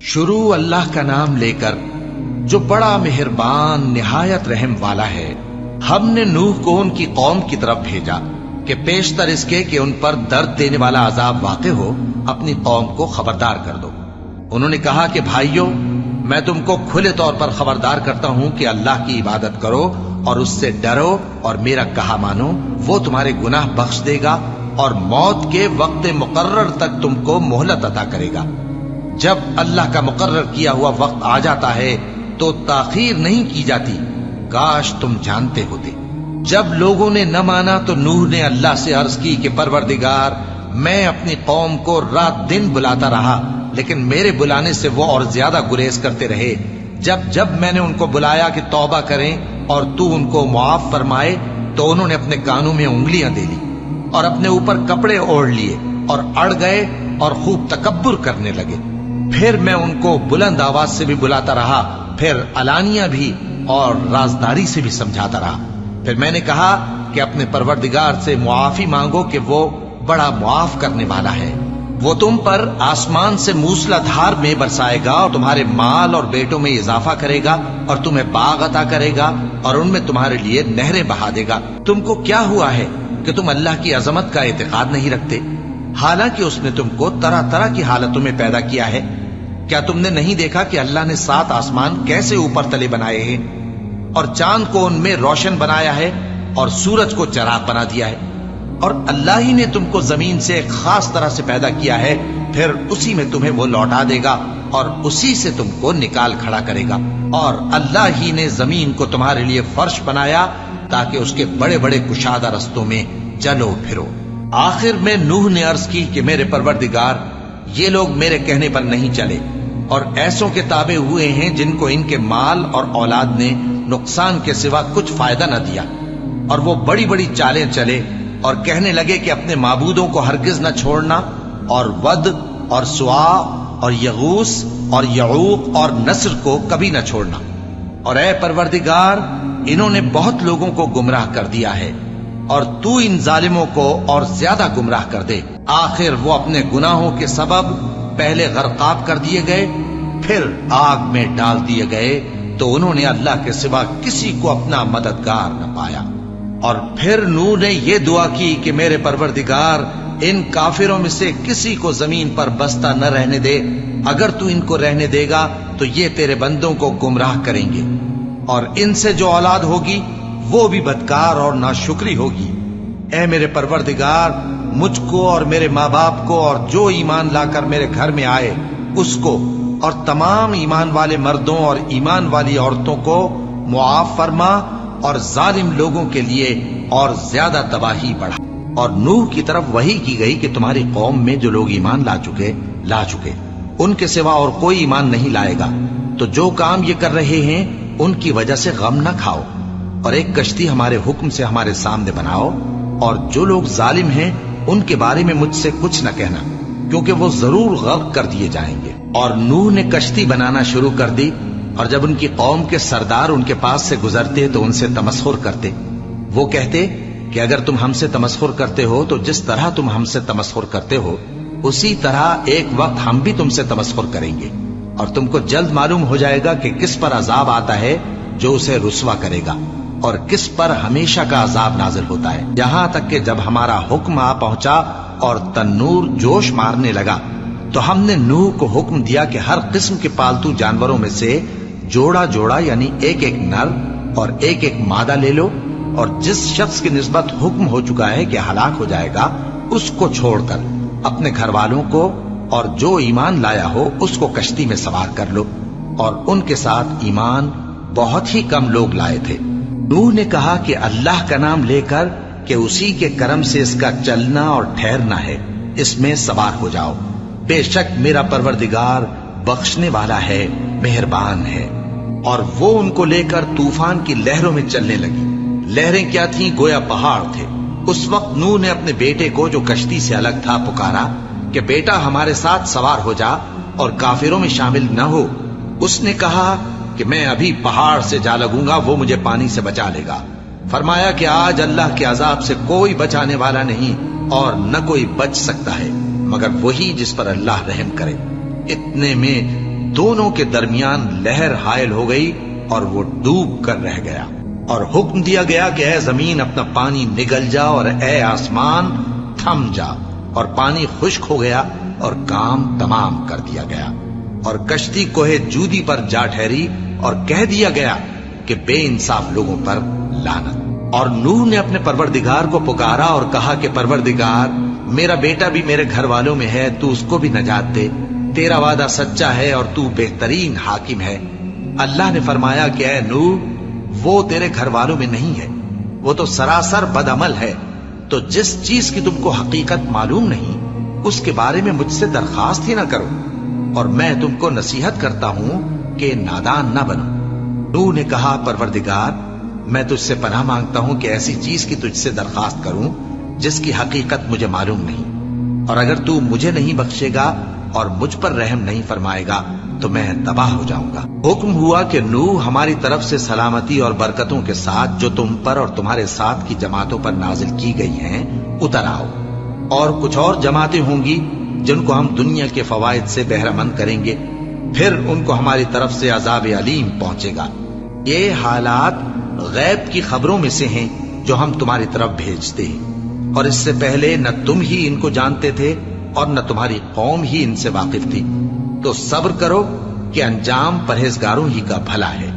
شروع اللہ کا نام لے کر جو بڑا مہربان نہایت رحم والا ہے۔ ہم نے نوح کو ان کی قوم کی طرف بھیجا کہ پیشتر اس کے کہ ان پر درد دینے والا عذاب واقع ہو اپنی قوم کو خبردار کر دو۔ انہوں نے کہا کہ بھائیو، میں تم کو کھلے طور پر خبردار کرتا ہوں کہ اللہ کی عبادت کرو اور اس سے ڈرو اور میرا کہا مانو، وہ تمہارے گناہ بخش دے گا اور موت کے وقت مقرر تک تم کو مہلت عطا کرے گا۔ جب اللہ کا مقرر کیا ہوا وقت آ جاتا ہے تو تاخیر نہیں کی جاتی، کاش تم جانتے ہوتے۔ جب لوگوں نے نہ مانا تو نوح نے اللہ سے عرض کی کہ پروردگار، میں اپنی قوم کو رات دن بلاتا رہا لیکن میرے بلانے سے وہ اور زیادہ گریز کرتے رہے۔ جب میں نے ان کو بلایا کہ توبہ کریں اور تو ان کو معاف فرمائے تو انہوں نے اپنے کانوں میں انگلیاں دے لی اور اپنے اوپر کپڑے اوڑھ لیے اور اڑ گئے اور خوب تکبر کرنے لگے۔ پھر میں ان کو بلند آواز سے بھی بلاتا رہا، پھر علانیہ بھی اور رازداری سے بھی سمجھاتا رہا۔ پھر میں نے کہا کہ اپنے پروردگار سے معافی مانگو کہ وہ بڑا معاف کرنے والا ہے۔ وہ تم پر آسمان سے موسلا دھار میں برسائے گا اور تمہارے مال اور بیٹوں میں اضافہ کرے گا اور تمہیں باغ عطا کرے گا اور ان میں تمہارے لیے نہریں بہا دے گا۔ تم کو کیا ہوا ہے کہ تم اللہ کی عظمت کا اعتقاد نہیں رکھتے، حالانکہ اس نے تم کو طرح طرح کی حالتوں میں پیدا کیا ہے؟ کیا تم نے نہیں دیکھا کہ اللہ نے 7 آسمان کیسے اوپر تلے بنائے ہیں اور چاند کو ان میں روشن بنایا ہے اور سورج کو چراغ بنا دیا ہے؟ اور اللہ ہی نے تم کو زمین سے ایک خاص طرح سے پیدا کیا ہے، پھر اسی میں تمہیں وہ لوٹا دے گا اور اسی سے تم کو نکال کھڑا کرے گا۔ اور اللہ ہی نے زمین کو تمہارے لیے فرش بنایا تاکہ اس کے بڑے بڑے کشادہ رستوں میں چلو پھرو۔ آخر میں نوح نے عرض کی کہ میرے پروردگار، یہ لوگ میرے کہنے پر نہیں چلے اور ایسوں کے تابع ہوئے ہیں جن کو ان کے مال اور اولاد نے نقصان کے سوا کچھ فائدہ نہ دیا، اور وہ بڑی بڑی چالیں چلے اور کہنے لگے کہ اپنے معبودوں کو ہرگز نہ چھوڑنا، اور ود اور سوا اور یغوث اور یعوق اور نصر کو کبھی نہ چھوڑنا۔ اور اے پروردگار، انہوں نے بہت لوگوں کو گمراہ کر دیا ہے اور تو ان ظالموں کو اور زیادہ گمراہ کر دے۔ آخر وہ اپنے گناہوں کے سبب پہلے غرقاب کر دیے گئے، پھر آگ میں ڈال دیے گئے، تو انہوں نے اللہ کے سوا کسی کو اپنا مددگار نہ پایا۔ اور پھر نوح نے یہ دعا کی کہ میرے پروردگار، ان کافروں میں سے کسی کو زمین پر بستہ نہ رہنے دے، اگر تو ان کو رہنے دے گا تو یہ تیرے بندوں کو گمراہ کریں گے، اور ان سے جو اولاد ہوگی وہ بھی بدکار اور ناشکری ہوگی۔ اے میرے پروردگار، مجھ کو اور میرے ماں باپ کو اور جو ایمان لا کر میرے گھر میں آئے اس کو اور تمام ایمان والے مردوں اور ایمان والی عورتوں کو معاف فرما، اور ظالم لوگوں کے لیے اور زیادہ تباہی بڑھا۔ اور نوح کی طرف وحی کی گئی کہ تمہاری قوم میں جو لوگ ایمان لا چکے ان کے سوا اور کوئی ایمان نہیں لائے گا، تو جو کام یہ کر رہے ہیں ان کی وجہ سے غم نہ کھاؤ، اور ایک کشتی ہمارے حکم سے ہمارے سامنے بناؤ، اور جو لوگ ظالم ہیں ان کے بارے میں مجھ سے کچھ نہ کہنا، کیونکہ وہ ضرور غرق کر دیے جائیں گے۔ اور نوح نے کشتی بنانا شروع کر دی، اور جب ان کی قوم کے سردار ان کے پاس سے گزرتے تو ان سے تمسخر کرتے۔ وہ کہتے کہ اگر تم ہم سے تمسخر کرتے ہو تو جس طرح تم ہم سے تمسخر کرتے ہو اسی طرح ایک وقت ہم بھی تم سے تمسخر کریں گے، اور تم کو جلد معلوم ہو جائے گا کہ کس پر عذاب آتا ہے جو اسے رسوا کرے گا، اور کس پر ہمیشہ کا عذاب نازل ہوتا ہے، یہاں تک کہ جب ہمارا حکم آ پہنچا اور تنور جوش مارنے لگا تو ہم نے نوح کو حکم دیا کہ ہر قسم کے پالتو جانوروں میں سے جوڑا جوڑا یعنی ایک ایک نر اور ایک ایک مادہ لے لو، اور جس شخص کی نسبت حکم ہو چکا ہے کہ ہلاک ہو جائے گا اس کو چھوڑ کر اپنے گھر والوں کو اور جو ایمان لایا ہو اس کو کشتی میں سوار کر لو۔ اور ان کے ساتھ ایمان بہت ہی کم لوگ لائے تھے۔ نوح نے کہا کہ اللہ کا نام لے کر کہ اسی کے کرم سے اس کا چلنا اور ٹھہرنا ہے، اس میں سوار ہو جاؤ، بے شک میرا پروردگار بخشنے والا ہے، مہربان ہے۔ اور وہ ان کو لے کر طوفان کی لہروں میں چلنے لگی۔ لہریں کیا تھیں؟ گویا پہاڑ تھے۔ اس وقت نوح نے اپنے بیٹے کو جو کشتی سے الگ تھا پکارا کہ بیٹا ہمارے ساتھ سوار ہو جا اور کافروں میں شامل نہ ہو۔ اس نے کہا کہ میں ابھی پہاڑ سے جا لگوں گا، وہ مجھے پانی سے بچا لے گا۔ فرمایا کہ آج اللہ کے عذاب سے کوئی بچانے والا نہیں اور نہ کوئی بچ سکتا ہے مگر وہی جس پر اللہ رحم کرے۔ اتنے میں دونوں کے درمیان لہر حائل ہو گئی اور وہ ڈوب کر رہ گیا، اور حکم دیا گیا کہ اے زمین اپنا پانی نگل جا، اور اے آسمان تھم جا، اور پانی خشک ہو گیا اور کام تمام کر دیا گیا، اور کشتی کوہ جودی پر جا ٹھہری، اور کہہ دیا گیا کہ بے انصاف لوگوں پر لعنت۔ اور نوح نے اپنے پروردگار کو پکارا اور کہا کہ پروردگار، میرا بیٹا بھی میرے گھر والوں میں ہے، تو اس کو بھی نجات دے، تیرا وعدہ سچا ہے اور تو بہترین حاکم ہے۔ اللہ نے فرمایا کہ اے نوح، وہ تیرے گھر والوں میں نہیں ہے، وہ تو سراسر بدعمل ہے، تو جس چیز کی تم کو حقیقت معلوم نہیں اس کے بارے میں مجھ سے درخواست ہی نہ کرو، اور میں تم کو نصیحت کرتا ہوں کہ نادان نہ بنو۔ نوح نے کہا پروردگار، میں تجھ سے پناہ مانگتا ہوں کہ ایسی چیز کی تجھ سے درخواست کروں جس کی حقیقت مجھے معلوم نہیں، اور اگر تو مجھے نہیں بخشے گا اور مجھ پر رحم نہیں فرمائے گا تو میں تباہ ہو جاؤں گا۔ حکم ہوا کہ نوح ہماری طرف سے سلامتی اور برکتوں کے ساتھ جو تم پر اور تمہارے ساتھ کی جماعتوں پر نازل کی گئی ہیں اتر آؤ، اور کچھ اور جماعتیں ہوں گی جن کو ہم دنیا کے فوائد سے بہرہ مند کریں گے، پھر ان کو ہماری طرف سے عذاب علیم پہنچے گا۔ یہ حالات غیب کی خبروں میں سے ہیں جو ہم تمہاری طرف بھیجتے ہیں، اور اس سے پہلے نہ تم ہی ان کو جانتے تھے اور نہ تمہاری قوم ہی ان سے واقف تھی، تو صبر کرو کہ انجام پرہیزگاروں ہی کا بھلا ہے۔